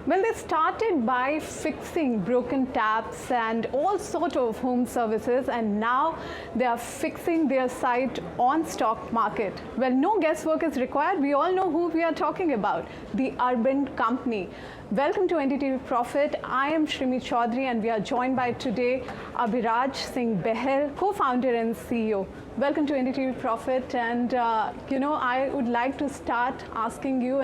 Well, they started by fixing broken taps and all sort of home services, and now they are fixing their site on stock market. Well, no guesswork is required. We all know who we are talking about, the Urban Company. Welcome to NDTV Profit. I am Shrimi Chaudhary, and we are joined by today Abhiraj Singh Bhal, co-founder and CEO. Welcome to NDTV Profit. And I would like to start asking you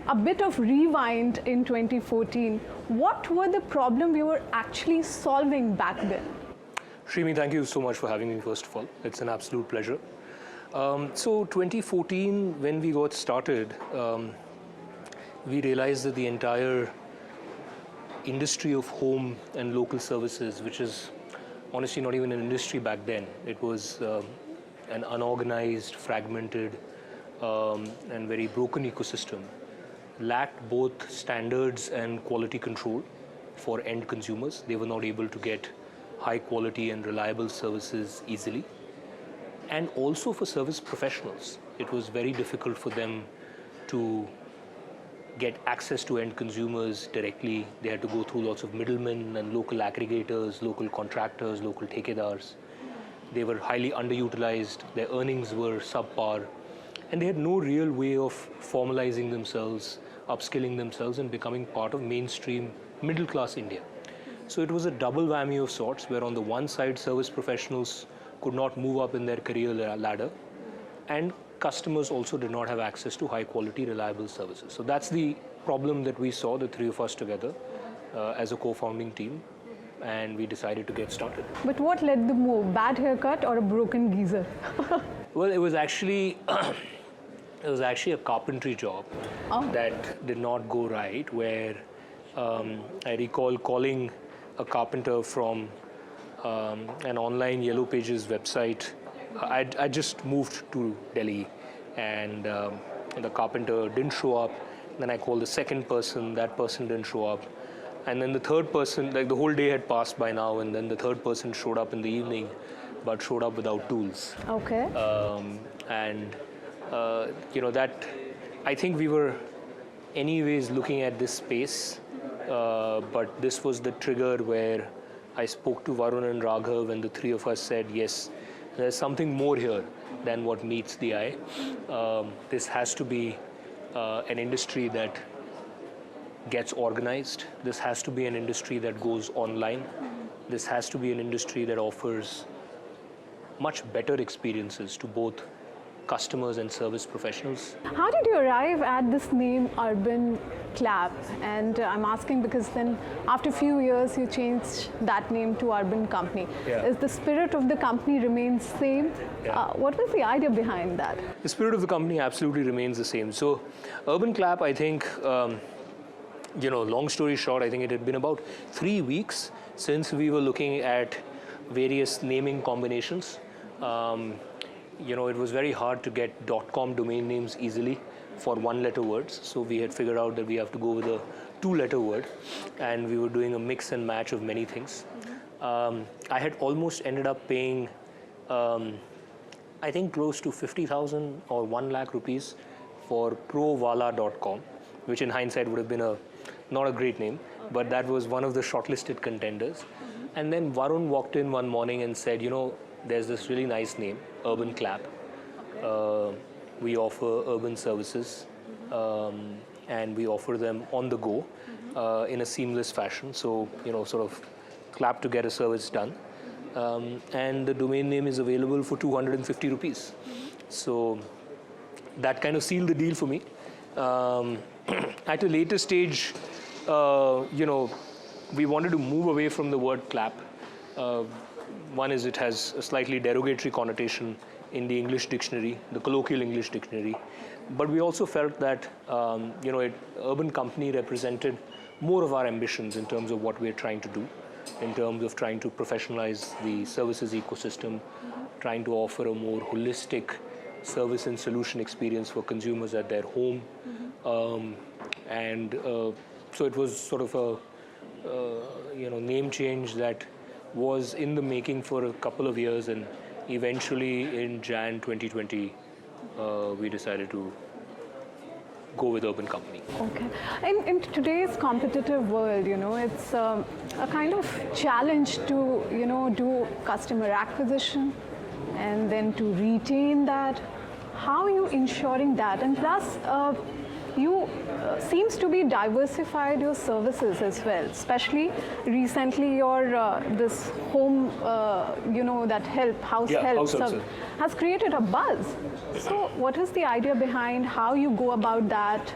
a bit of rewind in 2014. What were the problems we were actually solving back then? Shrimi, thank you so much for having me, first of all. It's an absolute pleasure. So 2014, when we got started, we realized that the entire industry of home and local services, which is honestly not even an industry back then, it was an unorganized, fragmented, and very broken ecosystem, lacked both standards and quality control for end consumers. They were not able to get high quality and reliable services easily. And also for service professionals, it was very difficult for them to get access to end consumers directly. They had to go through lots of middlemen and local aggregators, local contractors, local thekedars. They were highly underutilized, their earnings were subpar, and they had no real way of formalizing themselves, upskilling themselves, and becoming part of mainstream middle-class India. So it was a double whammy of sorts, where on the one side, service professionals could not move up in their career ladder, and customers also did not have access to high-quality, reliable services. So that's the problem that we saw, the three of us together, as a co-founding team, and we decided to get started. But what led the move? Bad haircut or a broken geyser? Well, it was actually a carpentry job that did not go right, where I recall calling a carpenter from an online Yellow Pages website. I just moved to Delhi, and the carpenter didn't show up. Then I called the second person, that person didn't show up. And then the third person, like the whole day had passed by now, and then the third person showed up in the evening, but showed up without tools. Okay. That I think we were anyways looking at this space, but this was the trigger where I spoke to Varun and Raghav, and the three of us said, yes, there's something more here than what meets the eye. This has to be an industry that gets organized. This has to be an industry that goes online. This has to be an industry that offers much better experiences to both customers and service professionals. How did you arrive at this name, Urban Clap? And I'm asking because then after a few years, you changed that name to Urban Company. Yeah. Is the spirit of the company remains same? Yeah. What was the idea behind that? The spirit of the company absolutely remains the same. So Urban Clap, I think, long story short, I think it had been about 3 weeks since we were looking at various naming combinations. It was very hard to get .com domain names easily for one-letter words. So we had figured out that we have to go with a two-letter word, and we were doing a mix and match of many things. I had almost ended up paying, I think, close to 50,000 or 1 lakh rupees for provala.com, which in hindsight would have been not a great name, but that was one of the shortlisted contenders. And then Varun walked in one morning and said, there's this really nice name, Urban Clap. We offer urban services, and we offer them on the go in a seamless fashion. So, sort of clap to get a service done. And the domain name is available for 250 rupees. So that kind of sealed the deal for me. At a later stage, we wanted to move away from the word clap. One is it has a slightly derogatory connotation in the English dictionary, the colloquial English dictionary. But we also felt that, Urban Company represented more of our ambitions in terms of what we're trying to do, in terms of trying to professionalize the services ecosystem, trying to offer a more holistic service and solution experience for consumers at their home. So it was sort of a name change that was in the making for a couple of years, and eventually in Jan 2020, we decided to go with Urban Company. Okay. In today's competitive world, it's a kind of challenge to, do customer acquisition and then to retain that. How are you ensuring that? And plus, you seems to be diversified your services as well. Especially recently, your this home, that house help service has created a buzz. So, what is the idea behind how you go about that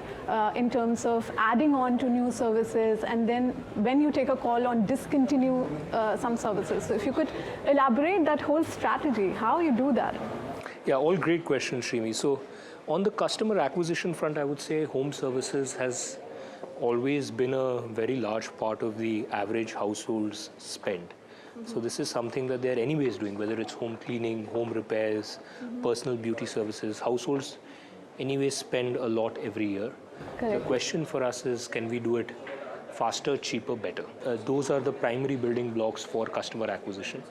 in terms of adding on to new services, and then when you take a call on discontinue some services? So, if you could elaborate that whole strategy, how you do that? Yeah, all great questions, Shrimi. So, on the customer acquisition front, I would say home services has always been a very large part of the average household's spend. So this is something that they're anyways doing, whether it's home cleaning, home repairs, personal beauty services. Households anyways spend a lot every year. Correct. The question for us is, can we do it faster, cheaper, better? Those are the primary building blocks for customer acquisition.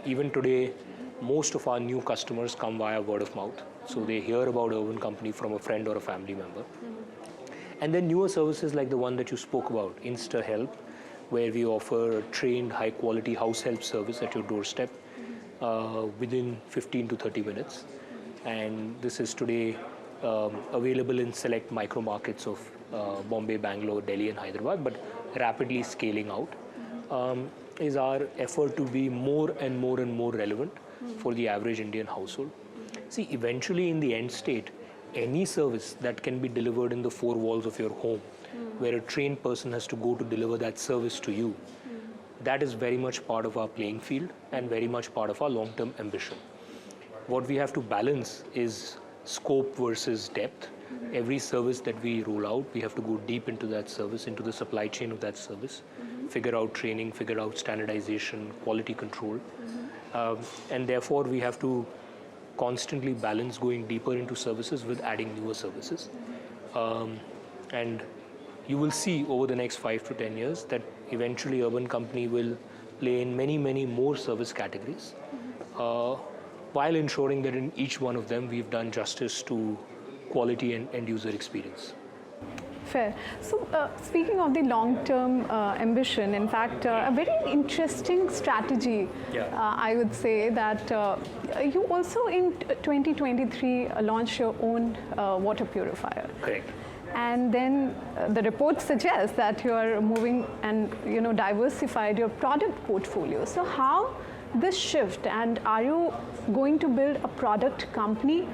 Even today, most of our new customers come via word of mouth. So they hear about Urban Company from a friend or a family member. And then newer services like the one that you spoke about, Insta Help, where we offer a trained, high-quality house help service at your doorstep within 15 to 30 minutes. And this is today available in select micro markets of Bombay, Bangalore, Delhi, and Hyderabad, but rapidly scaling out. Is our effort to be more and more and more relevant for the average Indian household. See, eventually in the end state, any service that can be delivered in the four walls of your home, where a trained person has to go to deliver that service to you, that is very much part of our playing field and very much part of our long-term ambition. What we have to balance is scope versus depth. Every service that we roll out, we have to go deep into that service, into the supply chain of that service, figure out training, figure out standardization, quality control. And therefore, we have to constantly balance going deeper into services with adding newer services. And you will see over the next 5 to 10 years that eventually Urban Company will play in many, many more service categories, while ensuring that in each one of them we've done justice to quality and end user experience. Fair. So, speaking of the long-term ambition, in fact, a very interesting strategy, I would say that you also in 2023 launched your own water purifier. Correct. And then the report suggests that you are moving and diversified your product portfolio. So, how this shift, and are you going to build a product company?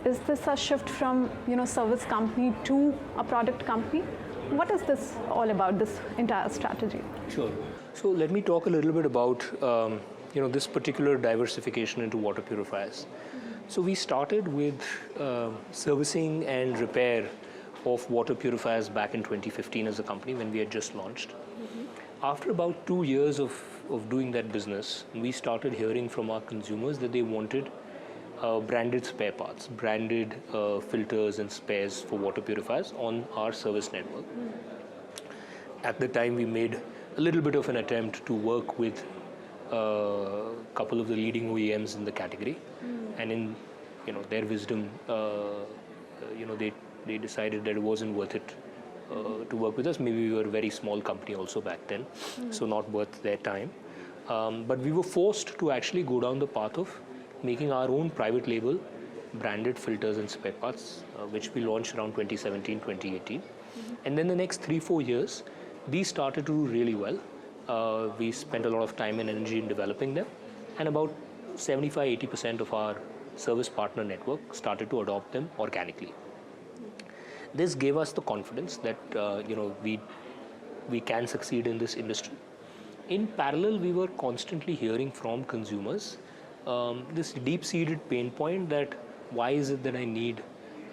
Is this a shift from service company to a product company? What is this all about, this entire strategy? Sure. So let me talk a little bit about this particular diversification into water purifiers. So we started with servicing and repair of water purifiers back in 2015 as a company when we had just launched. After about 2 years of doing that business, we started hearing from our consumers that they wanted branded spare parts, branded filters and spares for water purifiers on our service network. At the time, we made a little bit of an attempt to work with a couple of the leading OEMs in the category, and in their wisdom, they decided that it wasn't worth it to work with us. Maybe we were a very small company also back then, so not worth their time. But we were forced to actually go down the path of making our own private label branded filters and spare parts, which we launched around 2017, 2018. And then the next 3-4 years, these started to do really well. We spent a lot of time and energy in developing them, and about 75-80% of our service partner network started to adopt them organically. This gave us the confidence that we can succeed in this industry. In parallel, we were constantly hearing from consumers this deep-seated pain point that why is it that I need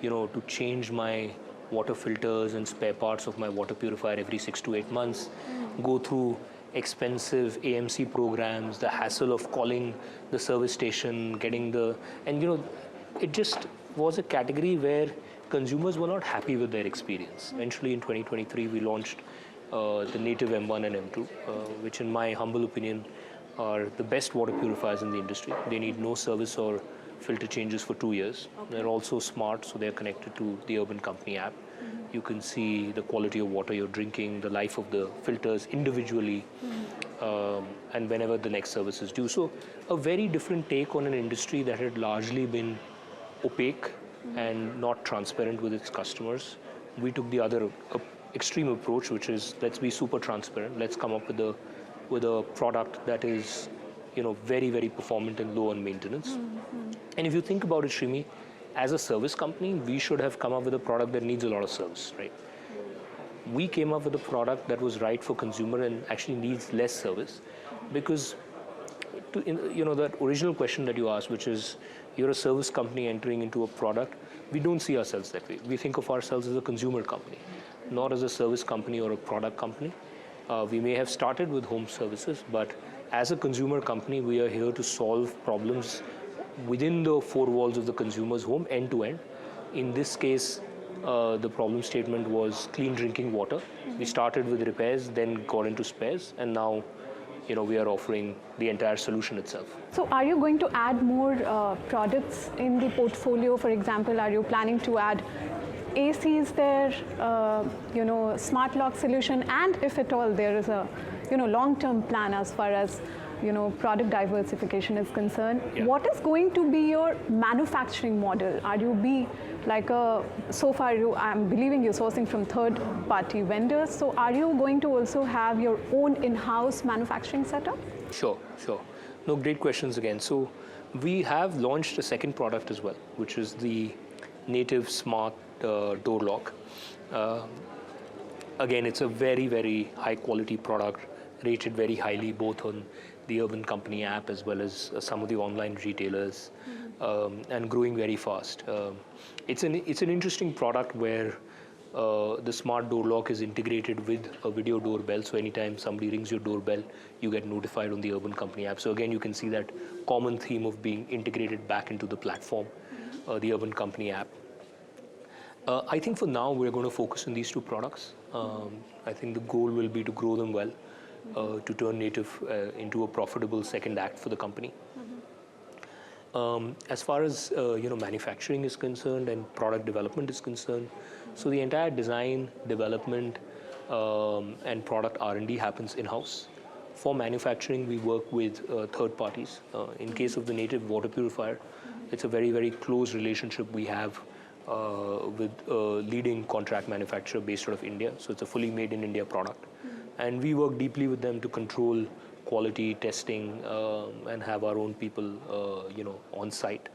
to change my water filters and spare parts of my water purifier every 6 to 8 months, go through expensive AMC programs, the hassle of calling the service station, it just was a category where consumers were not happy with their experience. Eventually in 2023 we launched the native M1 and M2, which in my humble opinion are the best water purifiers in the industry. They need no service or filter changes for 2 years. They're also smart, so they're connected to the Urban Company app. You can see the quality of water you're drinking, the life of the filters individually, and whenever the next service is due. So a very different take on an industry that had largely been opaque and not transparent with its customers. We took the other extreme approach, which is let's be super transparent. Let's come up with a product that is, very, very performant and low on maintenance. And if you think about it, Shrimi, as a service company, we should have come up with a product that needs a lot of service, right? We came up with a product that was right for consumer and actually needs less service, because that original question that you asked, which is you're a service company entering into a product, we don't see ourselves that way. We think of ourselves as a consumer company, not as a service company or a product company. We may have started with home services, but as a consumer company, we are here to solve problems within the four walls of the consumer's home, end to end. In this case, the problem statement was clean drinking water. We started with repairs, then got into spares, and now we are offering the entire solution itself. So are you going to add more products in the portfolio? For example, are you planning to add ACs there, smart lock solution, and if at all there is a long-term plan as far as product diversification is concerned, what is going to be your manufacturing model? Are you so far I'm believing you're sourcing from third-party vendors, so are you going to also have your own in-house manufacturing setup? Sure. No, great questions again. So we have launched a second product as well, which is the native smart door lock. Again, it's a very, very high quality product, rated very highly both on the Urban Company app as well as some of the online retailers, and growing very fast. It's an interesting product where the smart door lock is integrated with a video doorbell. So anytime somebody rings your doorbell, you get notified on the Urban Company app. So again, you can see that common theme of being integrated back into the platform, the Urban Company app. I think for now, we're going to focus on these two products. I think the goal will be to grow them well, to turn native into a profitable second act for the company. As far as manufacturing is concerned and product development is concerned, so the entire design, development, and product R&D happens in-house. For manufacturing, we work with third parties. In case of the native water purifier, it's a very, very close relationship we have with a leading contract manufacturer based out of India. So it's a fully made in India product. And we work deeply with them to control quality testing and have our own people, on site.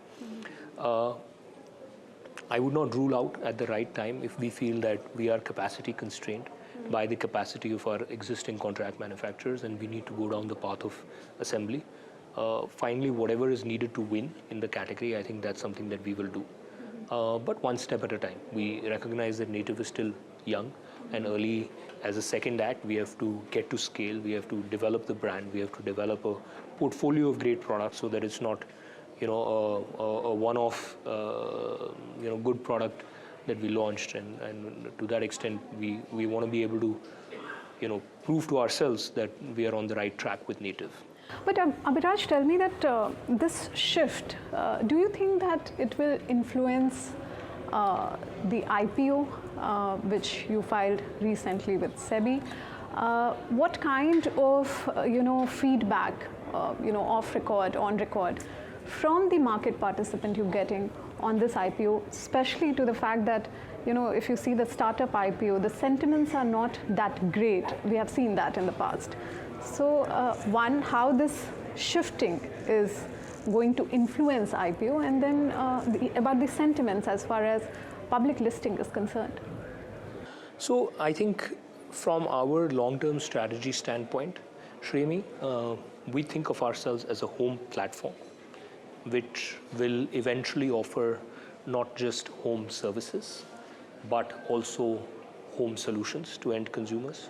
I would not rule out at the right time if we feel that we are capacity constrained by the capacity of our existing contract manufacturers, and we need to go down the path of assembly. Finally, whatever is needed to win in the category, I think that's something that we will do. But one step at a time. We recognize that native is still young and early. As a second act, we have to get to scale. We have to develop the brand. We have to develop a portfolio of great products so that it's not, a one-off, good product that we launched. And to that extent, we want to be able to, prove to ourselves that we are on the right track with native. But Abhiraj, tell me that this shift, do you think that it will influence the IPO, which you filed recently with SEBI? What kind of feedback, off record, on record, from the market participant you're getting on this IPO, especially to the fact that if you see the startup IPO, the sentiments are not that great. We have seen that in the past. So one, how this shifting is going to influence IPO, and then about the sentiments as far as public listing is concerned. So I think from our long-term strategy standpoint, Shrimi, we think of ourselves as a home platform, which will eventually offer not just home services, but also home solutions to end consumers.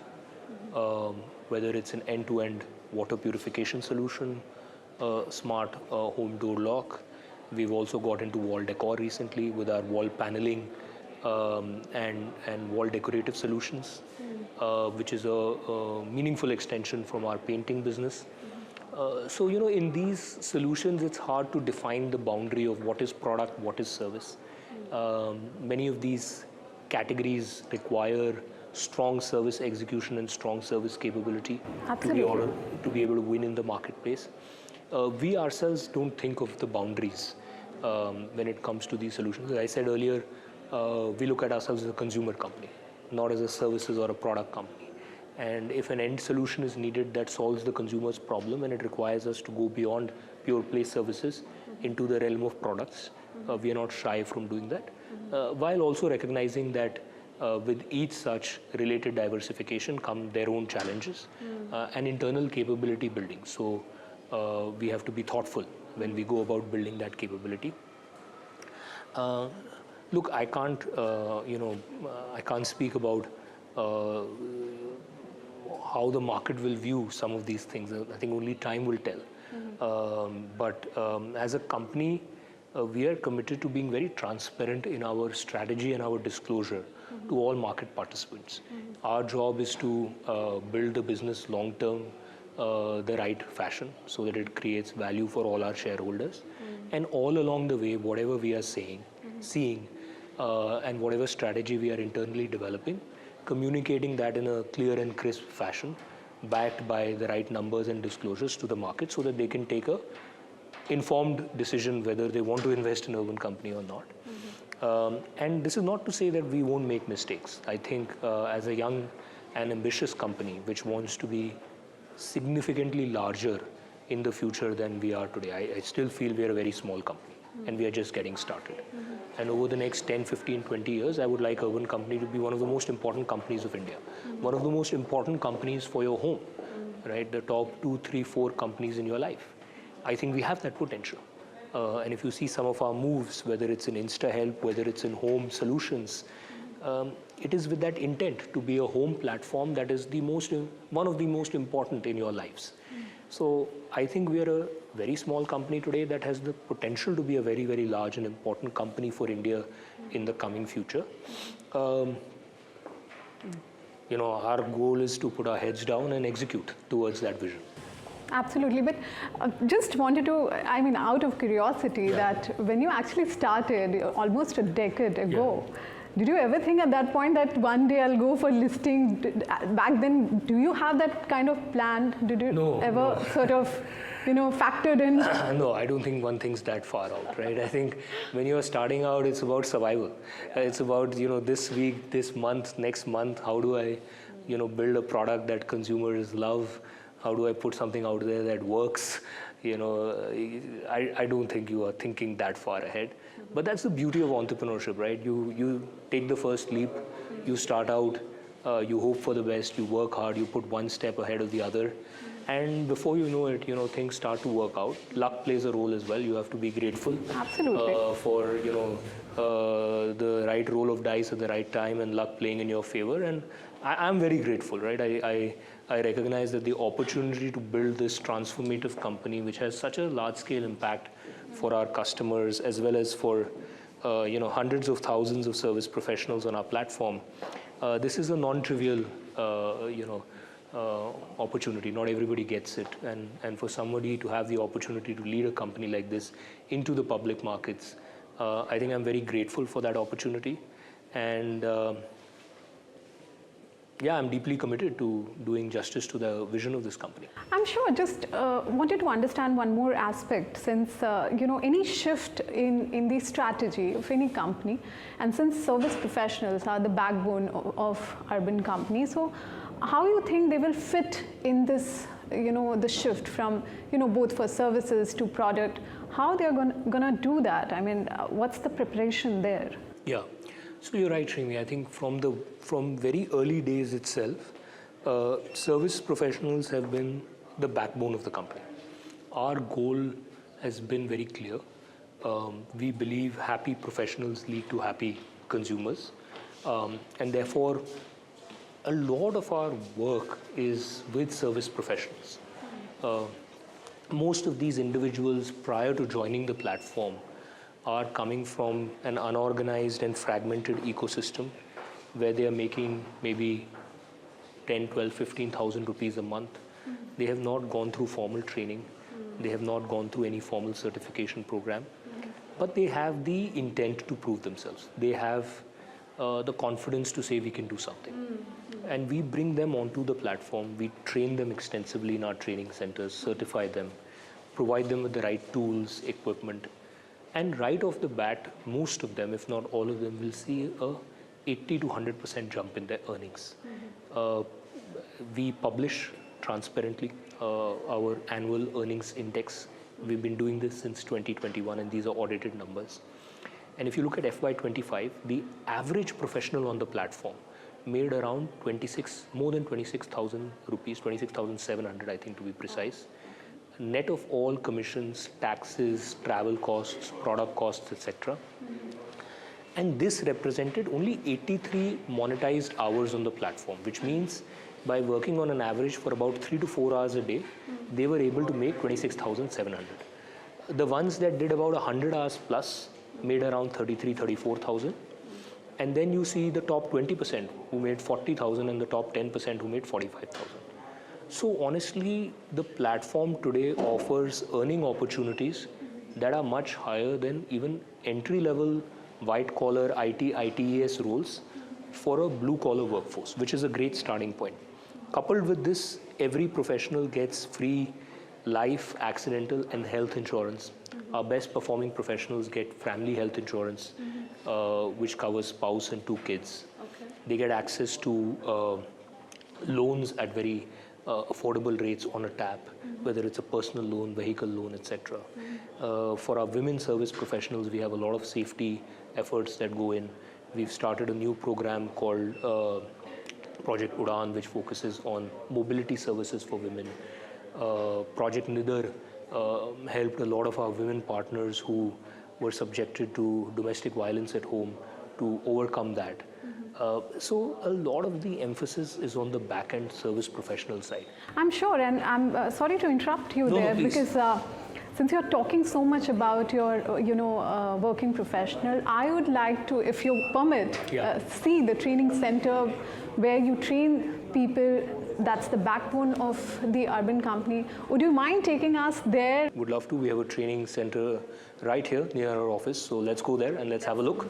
Whether it's an end-to-end water purification solution, smart home door lock. We've also got into wall decor recently with our wall paneling and wall decorative solutions, which is a meaningful extension from our painting business. So, in these solutions, it's hard to define the boundary of what is product, what is service. Many of these categories require strong service execution and strong service capability Absolutely. to be able to win in the marketplace. We ourselves don't think of the boundaries when it comes to these solutions. As I said earlier, we look at ourselves as a consumer company, not as a services or a product company. And if an end solution is needed that solves the consumer's problem and it requires us to go beyond pure play services into the realm of products, we are not shy from doing that, while also recognizing that with each such related diversification come their own challenges and internal capability building. So we have to be thoughtful when we go about building that capability. Look, I can't, I can't speak about how the market will view some of these things. I think only time will tell. But as a company, we are committed to being very transparent in our strategy and our disclosure to all market participants. Our job is to build the business long term the right fashion so that it creates value for all our shareholders. And all along the way, whatever we are seeing, and whatever strategy we are internally developing, communicating that in a clear and crisp fashion, backed by the right numbers and disclosures to the market so that they can take a informed decision whether they want to invest in Urban Company or not. And this is not to say that we won't make mistakes. I think as a young and ambitious company which wants to be significantly larger in the future than we are today, I still feel we are a very small company and we are just getting started. And over the next 10, 15, 20 years, I would like Urban Company to be one of the most important companies of India, one of the most important companies for your home, right? The top 2, 3, 4 companies in your life. I think we have that potential. And if you see some of our moves, whether it's in InstaHelp, whether it's in home solutions, it is with that intent to be a home platform that is one of the most important in your lives. So I think we are a very small company today that has the potential to be a very, very large and important company for India in the coming future. Our goal is to put our heads down and execute towards that vision. Absolutely, but just wanted to, out of curiosity, that when you actually started almost a decade ago, did you ever think at that point that one day I'll go for listing? Back then, do you have that kind of plan? Did you sort of, factored in? No, I don't think one thinks that far out, right? I think when you're starting out, it's about survival. It's about, this week, this month, next month, how do I, build a product that consumers love? How do I put something out there that works? I don't think you are thinking that far ahead. But that's the beauty of entrepreneurship, right? You take the first leap, you start out, you hope for the best, you work hard, you put one step ahead of the other. And before you know it, things start to work out. Luck plays a role as well. You have to be grateful for, the right roll of dice at the right time and luck playing in your favor. And I'm very grateful, right? I recognize that the opportunity to build this transformative company, which has such a large-scale impact for our customers, as well as for hundreds of thousands of service professionals on our platform. This is a non-trivial opportunity. Not everybody gets it, and for somebody to have the opportunity to lead a company like this into the public markets, I think I'm very grateful for that opportunity, and I'm deeply committed to doing justice to the vision of this company. I'm sure. Just wanted to understand one more aspect, since any shift in the strategy of any company, and since service professionals are the backbone of Urban Company, so how you think they will fit in this, the shift from both for services to product? How they are gonna do that? What's the preparation there? Yeah. So you're right, Srini. I think from very early days itself, service professionals have been the backbone of the company. Our goal has been very clear. We believe happy professionals lead to happy consumers, and therefore, a lot of our work is with service professionals. Most of these individuals, prior to joining the platform, are coming from an unorganized and fragmented ecosystem where they are making maybe 10, 12, 15,000 rupees a month. They have not gone through formal training. They have not gone through any formal certification program. But they have the intent to prove themselves. They have the confidence to say we can do something. And we bring them onto the platform. We train them extensively in our training centers, certify them, provide them with the right tools, equipment. And right off the bat, most of them, if not all of them, will see a 80 to 100% jump in their earnings. We publish transparently our annual earnings index. We've been doing this since 2021, and these are audited numbers. And if you look at FY25, the average professional on the platform made around more than 26,000 rupees, 26,700 I think to be precise, net of all commissions, taxes, travel costs, product costs, etc. And this represented only 83 monetized hours on the platform, which means by working on an average for about 3 to 4 hours a day, they were able to make 26,700. The ones that did about 100 hours plus made around 33, 34,000. And then you see the top 20% who made 40,000 and the top 10% who made 45,000. So honestly, the platform today offers earning opportunities that are much higher than even entry-level white-collar IT, ITES roles for a blue-collar workforce, which is a great starting point. Coupled with this, every professional gets free life, accidental, and health insurance. Our best performing professionals get family health insurance, which covers spouse and 2 kids. They get access to loans at very affordable rates on a tap, whether it's a personal loan, vehicle loan, etc. For our women service professionals, we have a lot of safety efforts that go in. We've started a new program called Project Udan, which focuses on mobility services for women. Project Nidar helped a lot of our women partners who were subjected to domestic violence at home to overcome that. So a lot of the emphasis is on the back-end service professional side. I'm sure, and I'm sorry to interrupt you there, because since you're talking so much about your, working professional, I would like to, if you permit, see the training center where you train people. That's the backbone of the Urban Company. Would you mind taking us there? Would love to. We have a training center right here near our office. So let's go there and let's have a look.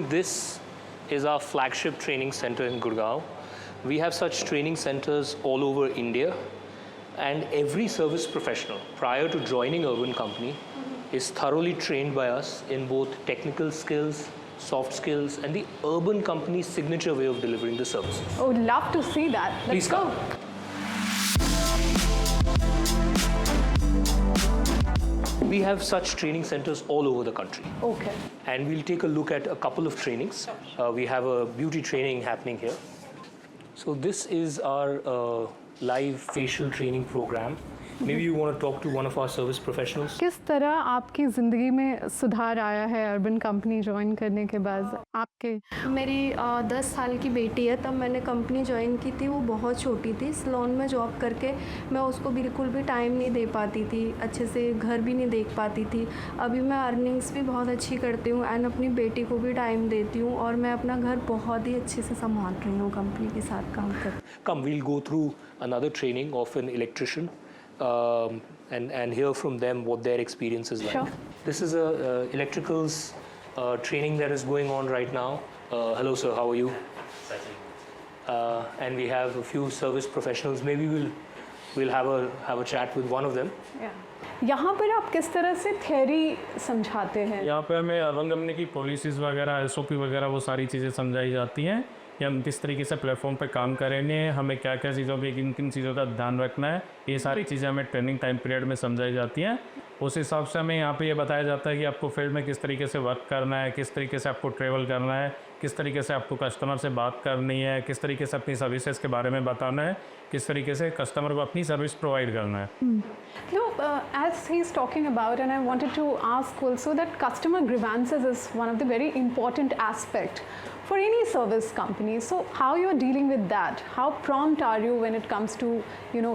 This is our flagship training center in Gurgaon. We have such training centers all over India, and every service professional prior to joining Urban Company is thoroughly trained by us in both technical skills, soft skills, and the Urban Company's signature way of delivering the services. I would love to see that. Let's go. We have such training centers all over the country. Okay. And we'll take a look at a couple of trainings. We have a beauty training happening here. So this is our live facial training program. Maybe you want to talk to one of our service professionals. किस तरह आपकी ज़िंदगी में सुधार आया है urban company join करने के बाद आपके? मेरी 10 साल की बेटी है, तब मैंने कंपनी ज्वाइन की थी। वो बहुत छोटी थी। सैलून में जॉब करके मैं उसको बिल्कुल भी टाइम नहीं दे पाती थी, अच्छे से घर भी नहीं देख पाती थी। अभी मैं अर्निंग्स भी बहुत अच्छी करती हूँ एंड अपनी बेटी को भी टाइम देती हूँ, और मैं अपना घर बहुत ही अच्छे से संभाल रही हूँ कंपनी के साथ काम कर। Come, we'll go through another training of an electrician. And hear from them what their experience is like. Sure. This is a electricals training that is going on right now. Hello sir, how are you? And we have a few service professionals. Maybe we'll have a chat with one of them. यहाँ पर आप किस तरह से theory समझाते हैं? यहाँ पे हमें अर्बन कंपनी की पॉलिसीज़ वगैरह, SOP वगैरह, वो सारी चीज़ें समझाई जाती हैं कि हम किस तरीके से प्लेटफॉर्म पे काम करेंगे, हमें क्या क्या चीज़ों पे किन किन चीज़ों का ध्यान रखना है। ये सारी चीज़ें हमें ट्रेनिंग टाइम पीरियड में समझाई जाती हैं। उस हिसाब से हमें यहाँ पे ये बताया जाता है कि आपको फील्ड में किस तरीके से वर्क करना है, किस तरीके से आपको ट्रैवल करना है, किस तरीके से आपको कस्टमर से बात करनी है, किस तरीके से अपनी सर्विसेज के बारे में बताना है, किस तरीके से कस्टमर को अपनी सर्विस प्रोवाइड करना है। As he's talking about, and I wanted to ask also that customer grievances is one of the very important aspect for any service company. So how you're dealing with that? How prompt are you when it comes to,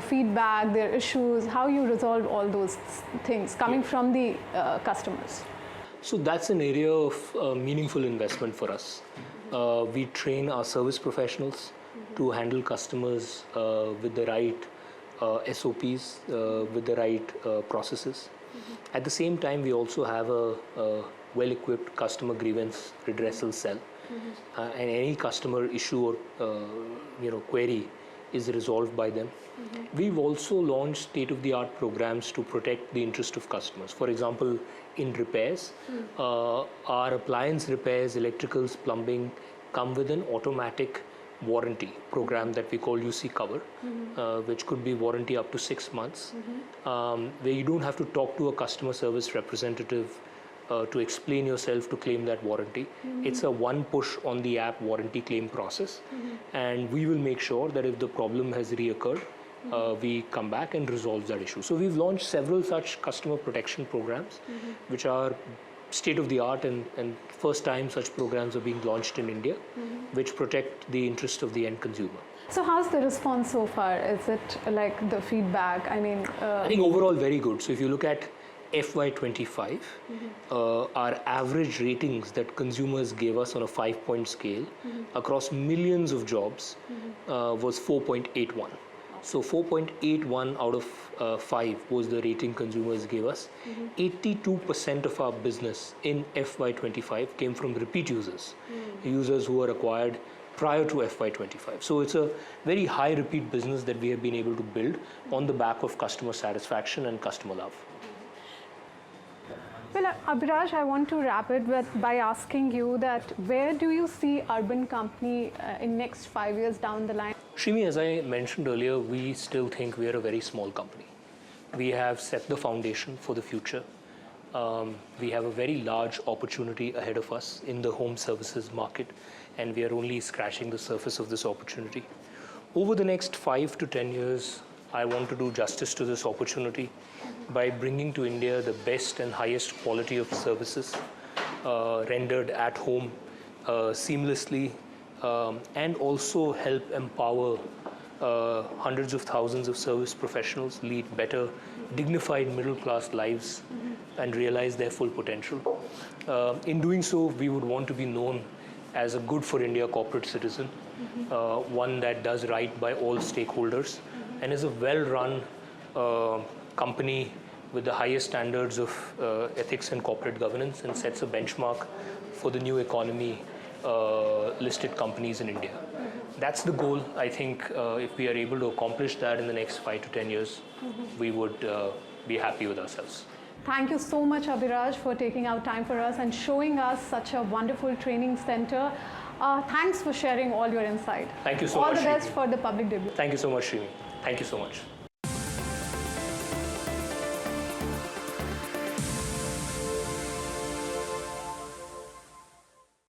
feedback, their issues, how you resolve all those things coming from the customers? So that's an area of meaningful investment for us. We train our service professionals to handle customers with the right SOPs, with the right processes. At the same time, we also have a well-equipped customer grievance redressal cell, and any customer issue or query is resolved by them. We've also launched state-of-the-art programs to protect the interest of customers. For example, in repairs, our appliance repairs, electricals, plumbing come with an automatic warranty program that we call UC Cover, which could be warranty up to 6 months, where you don't have to talk to a customer service representative to explain yourself to claim that warranty. It's a one push on the app warranty claim process, and we will make sure that if the problem has reoccurred, we come back and resolve that issue. So we've launched several such customer protection programs, which are state of the art, and first time such programs are being launched in India, which protect the interest of the end consumer. So how's the response so far? Is it like the feedback? I mean, I think overall very good. So if you look at FY25, our average ratings that consumers gave us on a 5-point scale across millions of jobs was 4.81. So 4.81 out of 5 was the rating consumers gave us. 82% of our business in FY25 came from repeat users, users who were acquired prior to FY25. So it's a very high repeat business that we have been able to build on the back of customer satisfaction and customer love. Well, Abhiraj, I want to wrap it by asking you that where do you see Urban Company in next 5 years down the line? Shrimi, as I mentioned earlier, we still think we are a very small company. We have set the foundation for the future. We have a very large opportunity ahead of us in the home services market, and we are only scratching the surface of this opportunity. Over the next 5 to 10 years, I want to do justice to this opportunity by bringing to India the best and highest quality of services rendered at home seamlessly, and also help empower hundreds of thousands of service professionals lead better, dignified middle-class lives and realize their full potential. In doing so, we would want to be known as a good for India corporate citizen, one that does right by all stakeholders and is a well-run company with the highest standards of ethics and corporate governance, and sets a benchmark for the new economy listed companies in India. That's the goal. I think if we are able to accomplish that in the next 5 to 10 years, we would be happy with ourselves. Thank you so much, Abhiraj, for taking out time for us and showing us such a wonderful training center. Thanks for sharing all your insight. Thank you so much. much. All the best for the public debut. Thank you so much, Shrimi. Thank you so much.